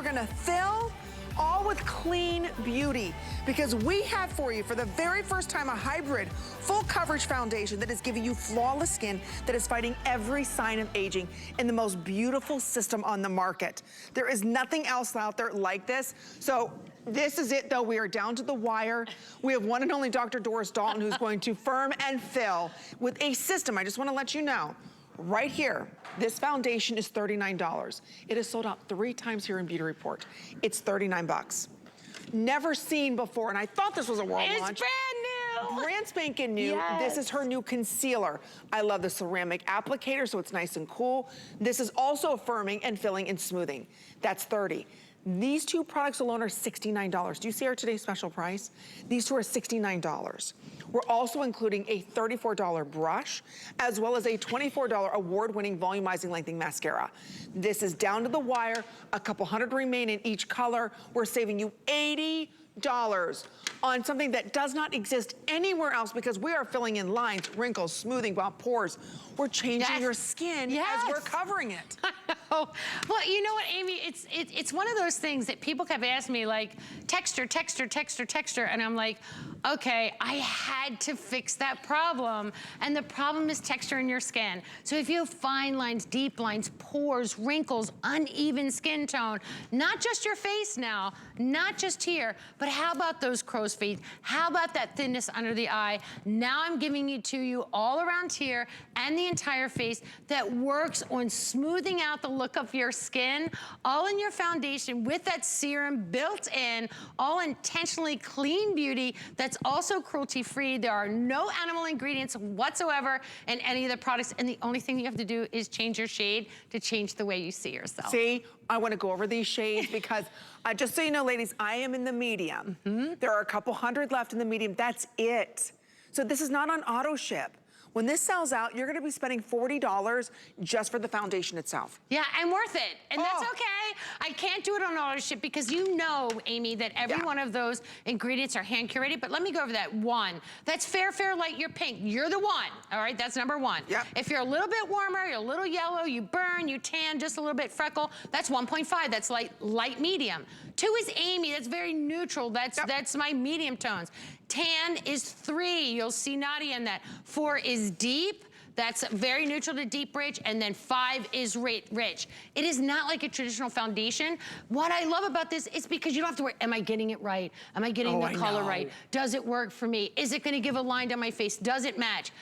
we're gonna fill, all with clean beauty, because we have for you, for the very first time, a hybrid full coverage foundation that is giving you flawless skin that is fighting every sign of aging in the most beautiful system on the market. There is nothing else out there like this. So this is it though, we are down to the wire. We have one and only Dr. Doris Dalton who's going to firm and fill with a system. I just wanna let you know, right here, this foundation is $39. It is sold out 3 times here in Beauty Report. It's 39 bucks. Never seen before, and I thought this was a world launch. It's brand new. Brand spanking new. Yes. This is her new concealer. I love the ceramic applicator, so it's nice and cool. This is also firming and filling and smoothing. That's 30. These 2 products alone are $69. Do you see our today's special price? These 2 are $69. We're also including a $34 brush, as well as a $24 award-winning volumizing lengthening mascara. This is down to the wire, a couple hundred remain in each color. We're saving you $80 on something that does not exist anywhere else, because we are filling in lines, wrinkles, smoothing out pores. We're changing your skin as we're covering it. Well, you know what, Amy, it's one of those things that people kept asking me, like, texture, texture, texture, texture, and I'm like, okay, I had to fix that problem, and the problem is texture in your skin. So if you have fine lines, deep lines, pores, wrinkles, uneven skin tone, not just your face now, not just here, but how about those crow's feet? How about that thinness under the eye? Now I'm giving it to you all around here and the entire face that works on smoothing out the look of your skin, all in your foundation with that serum built in, all intentionally clean beauty that's also cruelty-free. There are no animal ingredients whatsoever in any of the products, and the only thing you have to do is change your shade to change the way you see yourself. See, I want to go over these shades because, just so you know, ladies, I am in the medium. There are a couple hundred left in the medium. That's it. So this is not on auto ship. When this sells out, you're gonna be spending $40 just for the foundation itself. Yeah, and worth it. And that's okay. I can't do it on auto ship because you know, Amy, that every one of those ingredients are hand curated. But let me go over that one. That's Fair, Fair, Light, you're pink. You're the one, all right? That's number 1. Yep. If you're a little bit warmer, you're a little yellow, you burn, you tan, just a little bit freckle, that's 1.5. That's light medium. 2 is Amy, that's very neutral. That's my medium tones. Tan is 3, you'll see Nadia in that. 4 is deep, that's very neutral to deep rich, and then 5 is rich. It is not like a traditional foundation. What I love about this is because you don't have to worry, am I getting it right? Am I getting the color right? Does it work for me? Is it gonna give a line down my face? Does it match?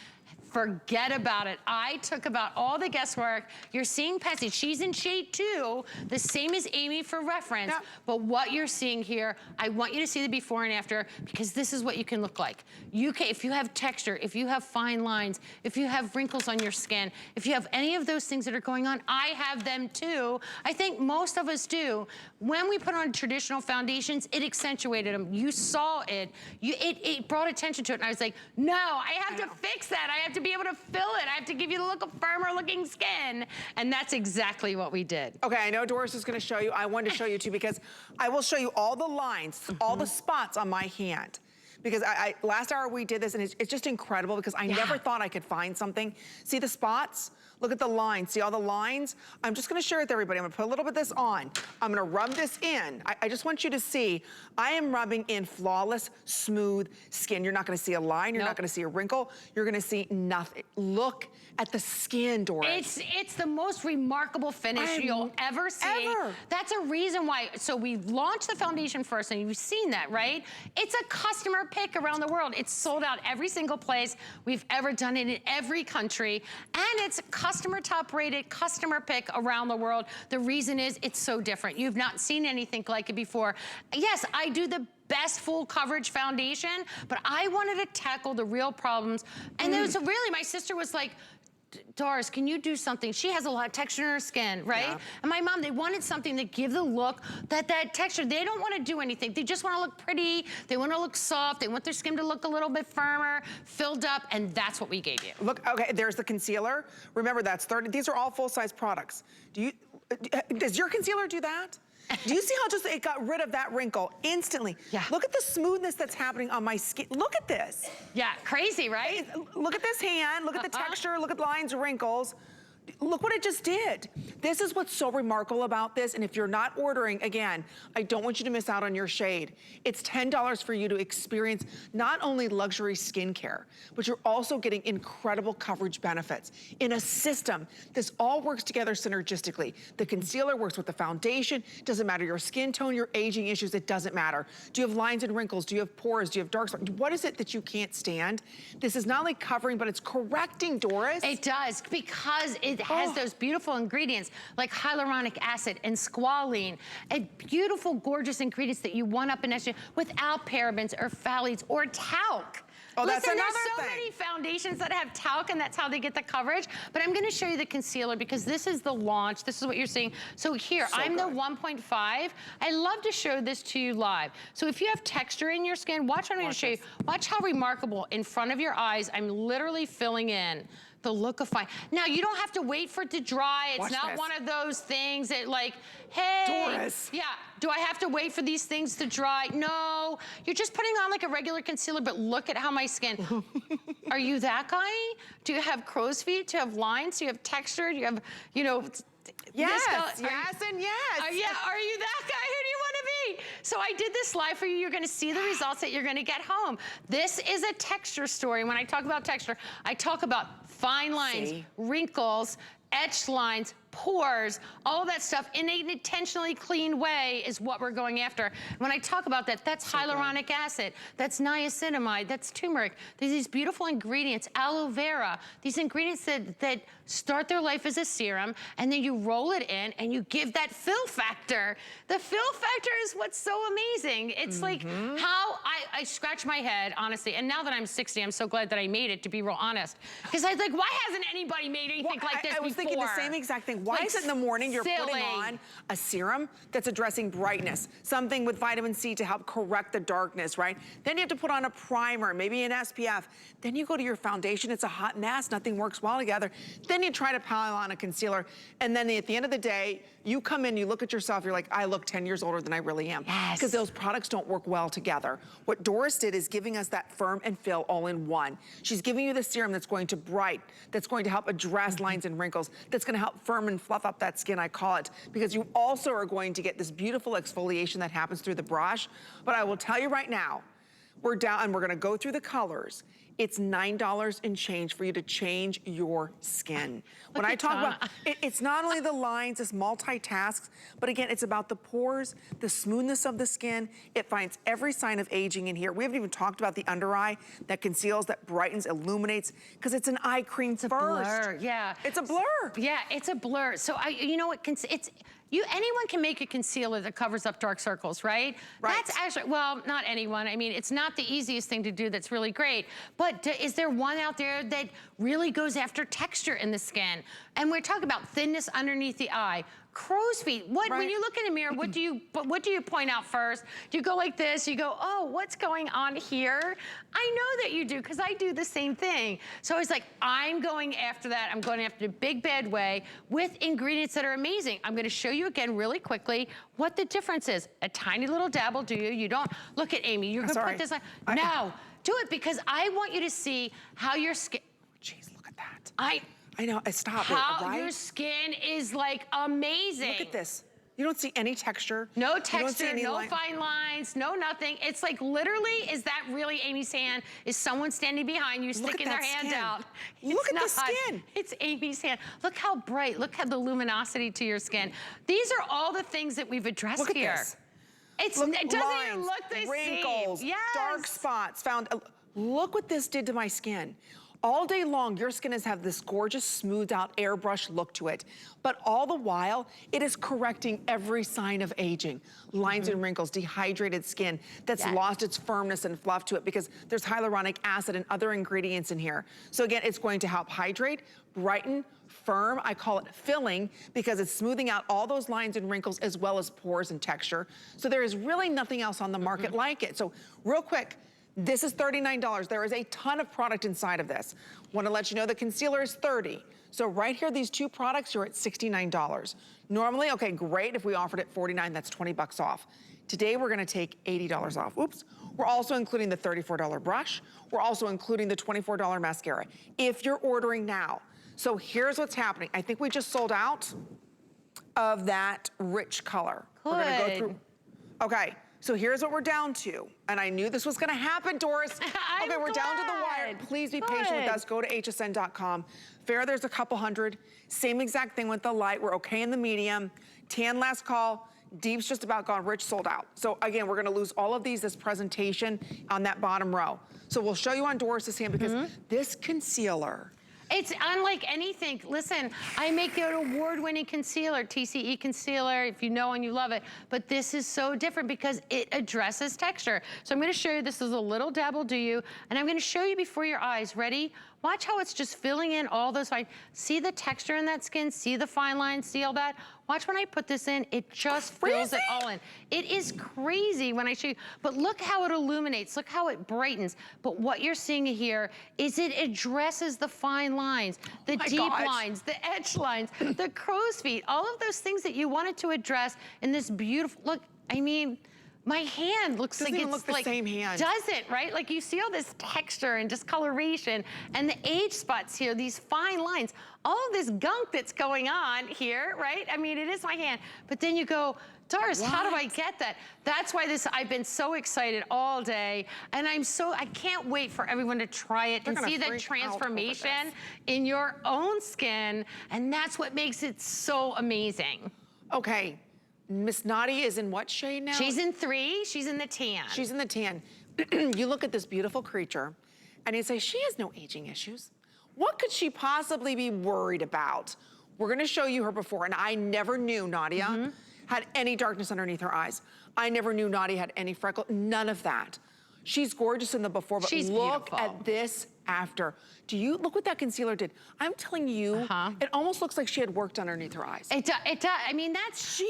Forget about it. I took about all the guesswork. You're seeing Patsy, she's in shade 2, the same as Amy for reference, but what you're seeing here, I want you to see the before and after, because this is what you can look like. You can, if you have texture, if you have fine lines, if you have wrinkles on your skin, if you have any of those things that are going on, I have them too. I think most of us do. When we put on traditional foundations, it accentuated them. You saw it. It brought attention to it, and I was like, no, I have to fix that. I have to be able to fill it. I have to give you the look of firmer looking skin. And that's exactly what we did. Okay, I know Doris is gonna show you. I wanted to show you too, because I will show you all the lines, all the spots on my hand. Because last hour we did this, and it's just incredible, because I never thought I could find something. See the spots? Look at the lines. See all the lines? I'm just gonna share with everybody. I'm gonna put a little bit of this on. I'm gonna rub this in. I just want you to see, I am rubbing in flawless, smooth skin. You're not gonna see a line. You're not gonna see a wrinkle. You're gonna see nothing. Look at the skin, Doris. It's the most remarkable finish you'll ever see. That's a reason why. So we launched the foundation first, and you've seen that, right? It's a customer pick around the world. It's sold out every single place we've ever done it, in every country, and it's customer top rated, customer pick around the world. The reason is it's so different. You've not seen anything like it before. Yes, I do the best full coverage foundation, but I wanted to tackle the real problems. And there was really, my sister was like, Doris, can you do something? She has a lot of texture in her skin, right? And my mom, they wanted something to give the look, that texture. They don't want to do anything. They just want to look pretty. They want to look soft. They want their skin to look a little bit firmer, filled up, and that's what we gave you. Look, okay, there's the concealer. Remember, that's 30. These are all full-size products. Does your concealer do that? Do you see how just it got rid of that wrinkle instantly? Yeah. Look at the smoothness that's happening on my skin. Look at this. Yeah, crazy, right? Look at this hand. Look at the texture. Look at the lines, wrinkles. Look what it just did. This is what's so remarkable about this, and if you're not ordering, again, I don't want you to miss out on your shade. It's $10 for you to experience not only luxury skincare, but you're also getting incredible coverage benefits. In a system, this all works together synergistically. The concealer works with the foundation, doesn't matter your skin tone, your aging issues, it doesn't matter. Do you have lines and wrinkles? Do you have pores? Do you have dark spots? What is it that you can't stand? This is not only covering, but it's correcting, Doris. It does, because it has those beautiful ingredients like hyaluronic acid and squalene, and beautiful, gorgeous ingredients that you want up in estrogen without parabens or phthalates or talc. Oh, that's Listen, another there's so thing. many foundations that have talc, and that's how they get the coverage. But I'm gonna show you the concealer because this is the launch. This is what you're seeing. So here, I'm the 1.5. I love to show this to you live. So if you have texture in your skin, watch what I'm gonna show you. Watch how remarkable in front of your eyes, I'm literally filling in the look of fine. Now, you don't have to wait for it to dry. It's not one of those things that like, hey. Doris. Yeah, do I have to wait for these things to dry? No, you're just putting on like a regular concealer, but look at how my skin. Are you that guy? Do you have crow's feet? Do you have lines? Do you have texture? Do you have, you know, yes, yes, and yes. are you that guy? Who do you want to be? So I did this live for you. You're going to see the results that you're going to get home. This is a texture story. When I talk about texture, I talk about fine lines, wrinkles, etched lines, pores, all of that stuff in an intentionally clean way is what we're going after. When I talk about that, that's hyaluronic acid, that's niacinamide, that's turmeric. There's these beautiful ingredients, aloe vera, these ingredients that start their life as a serum, and then you roll it in and you give that fill factor. The fill factor is what's so amazing. It's like how I scratch my head, honestly, and now that I'm 60, I'm so glad that I made it, to be real honest. Because I was like, why hasn't anybody made anything like this before? I was thinking the same exact thing. Why is it in the morning you're putting on a serum that's addressing brightness, something with vitamin C to help correct the darkness, right? Then you have to put on a primer, maybe an SPF. Then you go to your foundation, it's a hot mess, nothing works well together. Then you try to pile on a concealer, and then at the end of the day, you come in, you look at yourself, you're like, I look 10 years older than I really am. Yes. Because those products don't work well together. What Doris did is giving us that firm and fill all in one. She's giving you the serum that's going to bright, that's going to help address lines and wrinkles, that's gonna help firm and fluff up that skin, I call it, because you also are going to get this beautiful exfoliation that happens through the brush. But I will tell you right now, we're down and we're gonna go through the colors. It's $9 and change for you to change your skin. When I talk about, it's not only the lines, it's multitasks, but again, it's about the pores, the smoothness of the skin. It finds every sign of aging in here. We haven't even talked about the under eye that conceals, that brightens, illuminates, because it's an eye cream first. Blur, yeah. It's a blur. Yeah, it's a blur. So you know what, anyone can make a concealer that covers up dark circles, right? That's actually, well, not anyone. I mean, it's not the easiest thing to do that's really great, but is there one out there that really goes after texture in the skin? And we're talking about thinness underneath the eye, crow's feet. When you look in the mirror, what do you point out first? Do you go like this? You go, oh, what's going on here? I know that you do, because I do the same thing. So I was like, I'm going after that. I'm going after the big bad way with ingredients that are amazing. I'm gonna show you again really quickly what the difference is. A tiny little dab will do you. You don't, look at Amy, you're gonna put this on. No, do it, because I want you to see how your skin. Jeez, look at that. I know, stop it, how your skin is like amazing. Look at this. You don't see any texture. No texture, no fine lines, no nothing. It's like literally, is that really Amy's hand? Is someone standing behind you sticking their hand out? Look at the skin. It's Amy's hand. Look how bright, look at the luminosity to your skin. These are all the things that we've addressed look at here. This. It doesn't even look the same. Wrinkles, yes. dark spots found. Look what this did to my skin. All day long, your skin has had this gorgeous, smoothed out, airbrush look to it. But all the while, it is correcting every sign of aging. Lines and wrinkles, dehydrated skin that's lost its firmness and fluff to it because there's hyaluronic acid and other ingredients in here. So again, it's going to help hydrate, brighten, firm. I call it filling because it's smoothing out all those lines and wrinkles as well as pores and texture. So there is really nothing else on the market like it. So real quick, this is $39. There is a ton of product inside of this. Want to let you know the concealer is $30. So right here, these two products, you're at $69. Normally, okay, great. If we offered it $49, that's 20 bucks off. Today, we're gonna take $80 off. Oops. We're also including the $34 brush. We're also including the $24 mascara if you're ordering now. So here's what's happening. I think we just sold out of that rich color. Good. We're gonna go through. Okay, so here's what we're down to. And I knew this was gonna happen, Doris. Okay, we're down to the wire. Please be patient with us. Go to hsn.com. Fair, there's a couple hundred. Same exact thing with the light. We're okay in the medium. Tan last call. Deep's just about gone. Rich sold out. So again, we're gonna lose all of these, this presentation on that bottom row. So we'll show you on Doris's hand because this concealer, it's unlike anything. Listen, I make an award-winning concealer, TCE concealer, if you know and you love it, but this is so different because it addresses texture. So I'm gonna show you, this is a little dab will do you, and I'm gonna show you before your eyes. Ready? Watch how it's just filling in all those fine, see the texture in that skin, see the fine lines, see all that? Watch when I put this in, it just fills it all in. It is crazy when I show you, but look how it illuminates, look how it brightens. But what you're seeing here is it addresses the fine lines, the deep lines, the edge lines, the crow's feet, all of those things that you wanted to address in this beautiful, look, I mean, my hand looks like it's the same hand. Doesn't, right? Like you see all this texture and discoloration and the age spots here, these fine lines, all of this gunk that's going on here, right? I mean, it is my hand. But then you go, Doris, how do I get that? That's why I've been so excited all day. And I can't wait for everyone to try it and see the transformation in your own skin. And that's what makes it so amazing. okay. Miss Naughty is in what shade now? She's in 3, she's in the tan. She's in the tan. You look at this beautiful creature and you say, she has no aging issues. What could she possibly be worried about? We're gonna show you her before, and I never knew Nadia had any darkness underneath her eyes. I never knew Nadia had any freckle, none of that. She's gorgeous in the before, but look at this after. Do you, look what that concealer did. I'm telling you, it almost looks like she had worked underneath her eyes. It does, I mean, that's,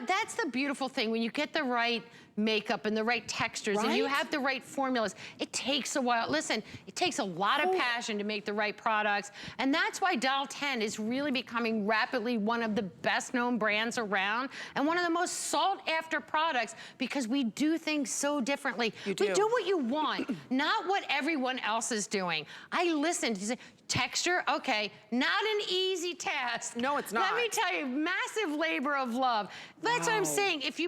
that's the beautiful thing when you get the right makeup and the right textures and you have the right formulas. It takes a while. Listen, it takes a lot of passion to make the right products. And that's why Doll 10 is really becoming rapidly one of the best known brands around and one of the most sought after products because we do things so differently. We do what you want, not what everyone else is doing. I listened to say, texture, okay, not an easy task. No, it's not. Let me tell you, massive labor of love. That's what I'm saying. If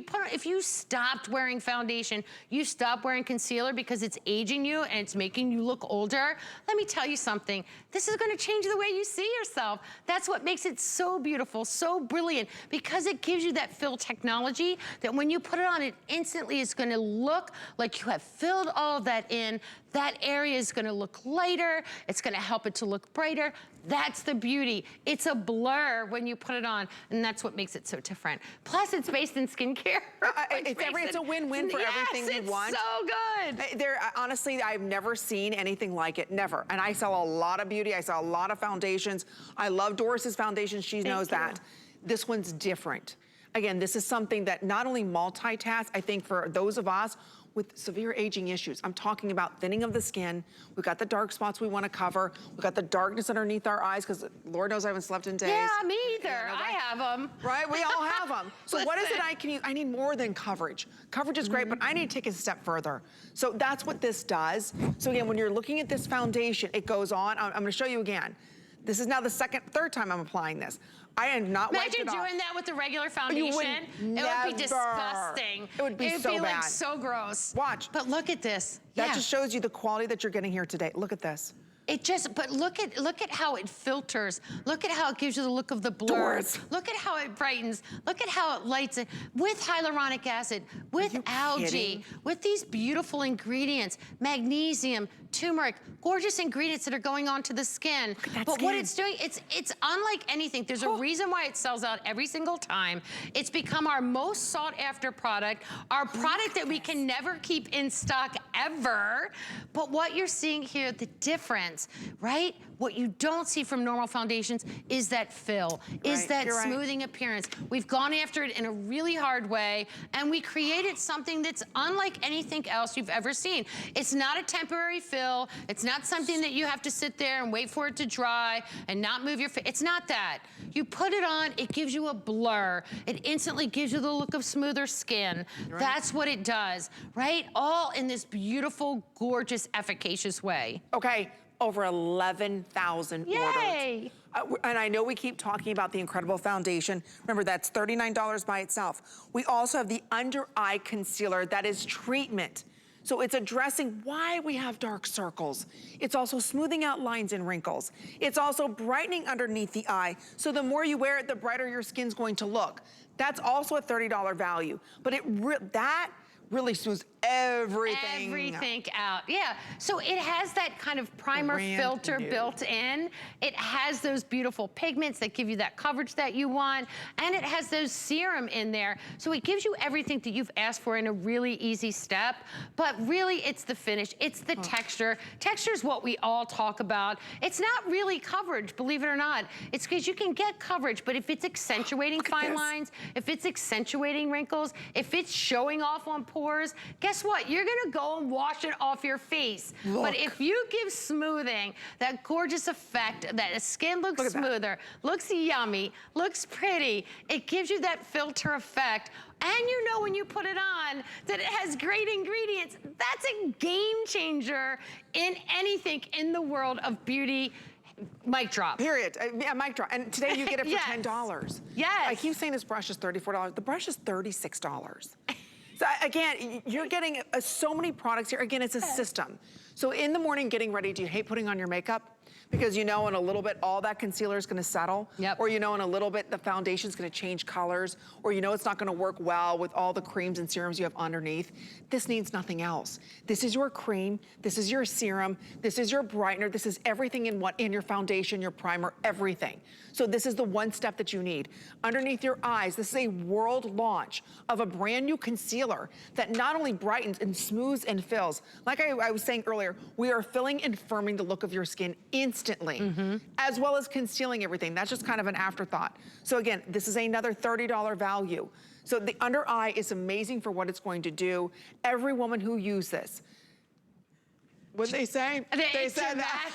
you stopped wearing foundation, you stopped wearing concealer because it's aging you and it's making you look older, let me tell you something. This is gonna change the way you see yourself. That's what makes it so beautiful, so brilliant, because it gives you that fill technology that when you put it on, it instantly is gonna look like you have filled all of that in. That area is gonna look lighter. It's gonna help it to look brighter. That's the beauty. It's a blur when you put it on, and that's what makes it so different. Plus, it's based in skincare. It's a win-win for everything you want. It's so good. Honestly, I've never seen anything like it, never. And I sell a lot of beauty. I sell a lot of foundations. I love Doris's foundation. She knows that. This one's different. Again, this is something that not only multitask, I think for those of us with severe aging issues. I'm talking about thinning of the skin. We've got the dark spots we want to cover. We've got the darkness underneath our eyes because Lord knows I haven't slept in days. Yeah, me either. I have them. Right, we all have them. So what is it I can use? I need more than coverage. Coverage is great, but I need to take it a step further. So that's what this does. So again, when you're looking at this foundation, it goes on. I'm going to show you again. This is now the third time I'm applying this. I am not wiped it off. Imagine doing that with the regular foundation. It would be disgusting. It would be so bad. It would be like so gross. Watch. But look at this. That just shows you the quality that you're getting here today. Look at this. But look at how it filters. Look at how it gives you the look of the blur. Look at how it brightens. Look at how it lights it with hyaluronic acid, with algae, with these beautiful ingredients, magnesium, turmeric, gorgeous ingredients that are going onto the skin. But what it's doing, it's unlike anything. There's a reason why it sells out every single time. It's become our most sought after product, our product that we can never keep in stock ever. But what you're seeing here, the difference, right? What you don't see from normal foundations is that fill, is that smoothing appearance. We've gone after it in a really hard way, and we created something that's unlike anything else you've ever seen. It's not a temporary fill. It's not something that you have to sit there and wait for it to dry and not move your face. It's not that. You put it on, it gives you a blur. It instantly gives you the look of smoother skin. That's what it does, right? All in this beautiful, gorgeous, efficacious way. Okay. over 11,000 Yay! orders. And I know we keep talking about the incredible foundation. Remember, that's $39 by itself. We also have the under eye concealer that is treatment. So it's addressing why we have dark circles. It's also smoothing out lines and wrinkles. It's also brightening underneath the eye. So the more you wear it, the brighter your skin's going to look. That's also a $30 value. But that really smooths everything out. Yeah, so it has that kind of primer filter built in. It has those beautiful pigments that give you that coverage that you want, and it has those serum in there. So it gives you everything that you've asked for in a really easy step, but really it's the finish, it's the texture. Texture is what we all talk about. It's not really coverage, believe it or not. It's because you can get coverage, but if it's accentuating fine lines, if it's accentuating wrinkles, if it's showing off on pores, guess what? You're gonna go and wash it off your face. But if you give smoothing, that gorgeous effect, that the skin looks smoother, looks yummy, looks pretty, it gives you that filter effect. And you know when you put it on that it has great ingredients. That's a game changer in anything in the world of beauty. Mic drop. Period. Yeah, mic drop. And today you get it for $10. Yes. I keep saying this brush is $34. The brush is $36. So again, you're getting so many products here. Again, it's a system. So in the morning getting ready, do you hate putting on your makeup? Because you know in a little bit all that concealer is gonna settle. Or you know in a little bit the foundation's gonna change colors. Or you know it's not gonna work well with all the creams and serums you have underneath. This needs nothing else. This is your cream, this is your serum, this is your brightener, this is everything in your foundation, your primer, everything. So this is the one step that you need. Underneath your eyes, this is a world launch of a brand new concealer that not only brightens and smooths and fills. Like I was saying earlier, we are filling and firming the look of your skin instantly, as well as concealing everything. That's just kind of an afterthought. So again, this is another $30 value. So the under eye is amazing for what it's going to do. Every woman who uses this, what'd they say? They said that.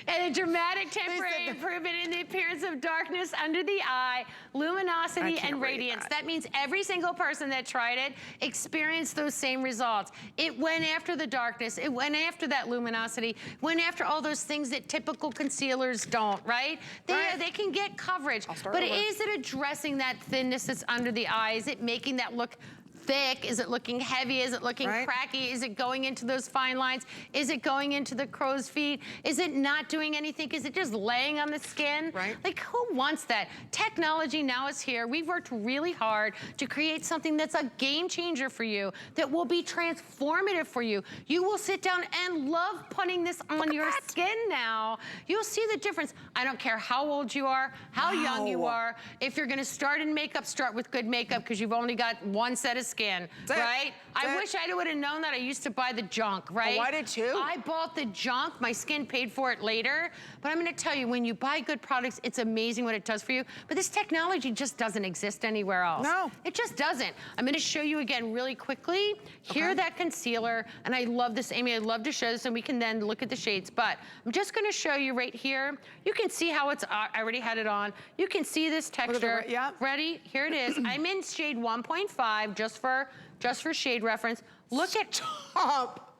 And a dramatic temporary improvement in the appearance of darkness under the eye, luminosity, and radiance. That means every single person that tried it experienced those same results. It went after the darkness. It went after that luminosity. Went after all those things that typical concealers don't, right? They can get coverage. But is it addressing that thinness that's under the eye? Is it making that look thick? Is it looking heavy? Is it looking cracky? Is it going into those fine lines? Is it going into the crow's feet? Is it not doing anything? Is it just laying on the skin? Like, who wants that? Technology now is here. We've worked really hard to create something that's a game changer for you, that will be transformative for you. You will sit down and love putting this on your skin now. You'll see the difference. I don't care how old you are, how young you are. If you're gonna start in makeup, start with good makeup, because you've only got one set of skin, right? I wish I would have known that. I used to buy the junk, right? Oh, I did too. I bought the junk. My skin paid for it later. But I'm gonna tell you, when you buy good products, it's amazing what it does for you. But this technology just doesn't exist anywhere else. No. It just doesn't. I'm gonna show you again really quickly. Here, that concealer, and I love this, Amy, I'd love to show this, and we can then look at the shades. But I'm just gonna show you right here. You can see how it's, I already had it on. You can see this texture. Ready? Here it is. I'm in shade 1.5, just for shade reference. Look at top.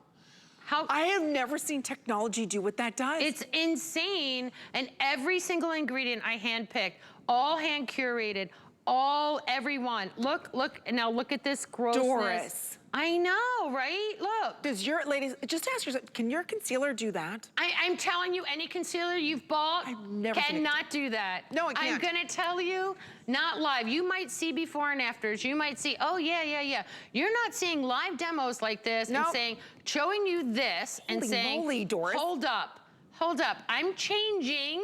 How I have never seen technology do what that does. It's insane. And every single ingredient I handpicked, all hand curated, everyone. Look, and now look at this grossness. Doris. I know, right? Look. Does your, ladies, just ask yourself, can your concealer do that? I'm telling you, any concealer you've bought cannot do that. No, it can't. I'm gonna tell you, not live. You might see before and afters. You might see, oh yeah. You're not seeing live demos like this and saying, showing you this and saying, moly, Doris. Hold up, I'm changing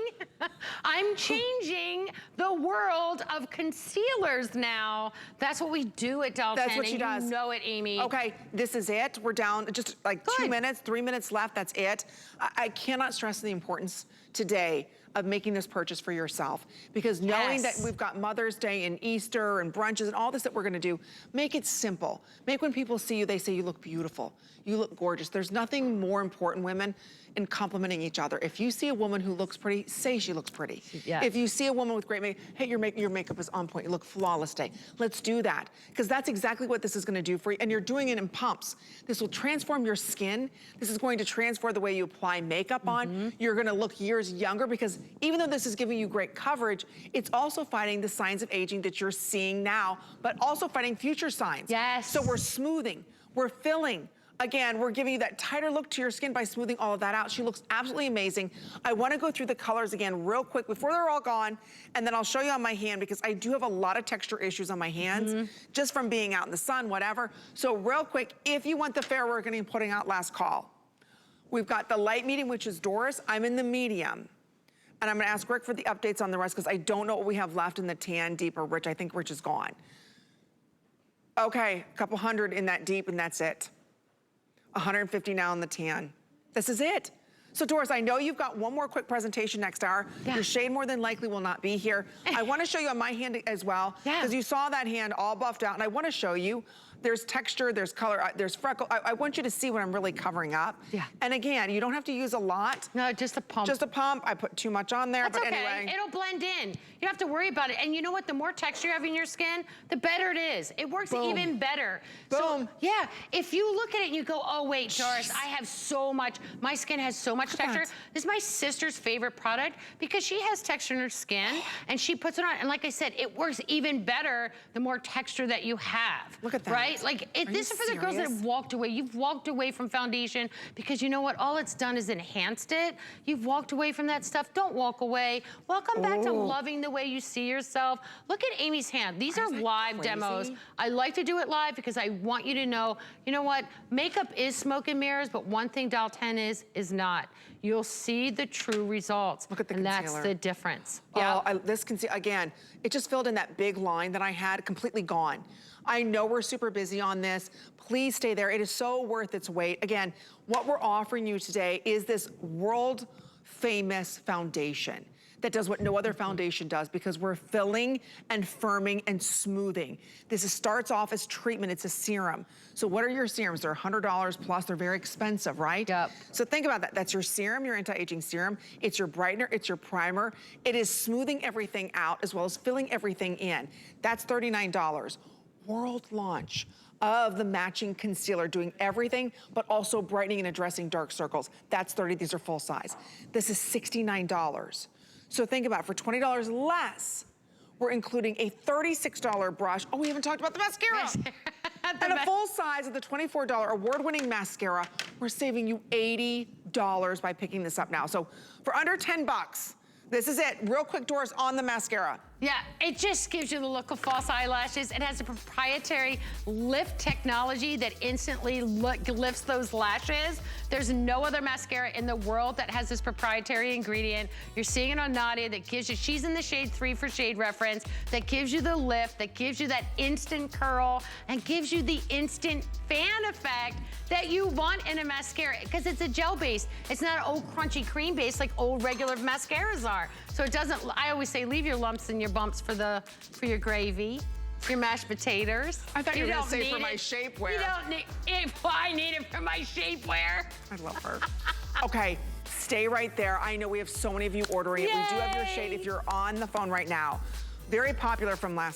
the world of concealers now. That's what we do at Doll 10. That's what she does. You know it, Amy. Okay, this is it. We're down just like 2 minutes, 3 minutes left, that's it. I cannot stress the importance today of making this purchase for yourself. Because knowing that we've got Mother's Day and Easter and brunches and all this that we're gonna do, make it simple. Make when people see you, they say you look beautiful, you look gorgeous. There's nothing more important, women, in complimenting each other. If you see a woman who looks pretty, say she looks pretty. Yes. If you see a woman with great makeup, hey, your makeup is on point, you look flawless today. Let's do that, because that's exactly what this is gonna do for you, and you're doing it in pumps. This will transform your skin. This is going to transform the way you apply makeup on. You're gonna look years younger, because even though this is giving you great coverage, it's also fighting the signs of aging that you're seeing now, but also fighting future signs. Yes. So we're smoothing, we're filling. Again, we're giving you that tighter look to your skin by smoothing all of that out. She looks absolutely amazing. I wanna go through the colors again real quick before they're all gone, and then I'll show you on my hand, because I do have a lot of texture issues on my hands, just from being out in the sun, whatever. So real quick, if you want the fair, we're gonna be putting out last call. We've got the light medium, which is Doris. I'm in the medium. And I'm gonna ask Rick for the updates on the rest, because I don't know what we have left in the tan, deep, or rich. I think rich is gone. Okay, a couple hundred in that deep, and that's it. 150 now in the tan. This is it. So Doris, I know you've got one more quick presentation next hour. Yeah. Your shade more than likely will not be here. I wanna show you on my hand as well, because you saw that hand all buffed out, and I wanna show you, there's texture, there's color, there's freckle. I want you to see what I'm really covering up. Yeah. And again, you don't have to use a lot. No, just a pump. Just a pump. I put too much on there, That's but okay. anyway. It'll blend in. You don't have to worry about it. And you know what? The more texture you have in your skin, the better it is. It works even better. Boom. So, yeah, if you look at it and you go, oh, wait, Doris, I have so much, my skin has so much texture. This is my sister's favorite product, because she has texture in her skin, and she puts it on. And like I said, it works even better the more texture that you have. Look at that. Right? Like, this is for the girls that have walked away. You've walked away from foundation because you know what? All it's done is enhanced it. You've walked away from that stuff. Don't walk away. Welcome back to loving the way you see yourself. Look at Amy's hand. These are live demos. I like to do it live because I want you to know, you know what? Makeup is smoke and mirrors, but one thing Dial 10 is not. You'll see the true results. Look at the concealer. concealer. That's the difference. Oh, this concealer, again, it just filled in that big line that I had, completely gone. I know we're super busy on this. Please stay there. It is so worth its weight. Again, what we're offering you today is this world famous foundation that does what no other foundation does, because we're filling and firming and smoothing. This starts off as treatment. It's a serum. So what are your serums? They're $100 plus. They're very expensive, right? Yep. So think about that. That's your serum, your anti-aging serum. It's your brightener. It's your primer. It is smoothing everything out as well as filling everything in. That's $39. World launch of the matching concealer, doing everything, but also brightening and addressing dark circles. That's $30. These are full size. This is $69. So think about it, for $20 less, we're including a $36 brush. Oh, we haven't talked about the mascara. And a full size of the $24 award-winning mascara. We're saving you $80 by picking this up now. So for under 10 bucks, this is it. Real quick, Doris, on the mascara. Yeah, it just gives you the look of false eyelashes. It has a proprietary lift technology that instantly lifts those lashes. There's no other mascara in the world that has this proprietary ingredient. You're seeing it on Nadia that gives you, she's in the shade 3 for shade reference, that gives you the lift, that gives you that instant curl, and gives you the instant fan effect that you want in a mascara, because it's a gel base. It's not an old crunchy cream base like old regular mascaras are. So it doesn't, I always say, leave your lumps and your bumps for your gravy, your mashed potatoes. I thought you were gonna say for my shapewear. You don't need it. I need it for my shapewear. I love her. Okay, stay right there. I know we have so many of you ordering it. We do have your shade if you're on the phone right now. Very popular from last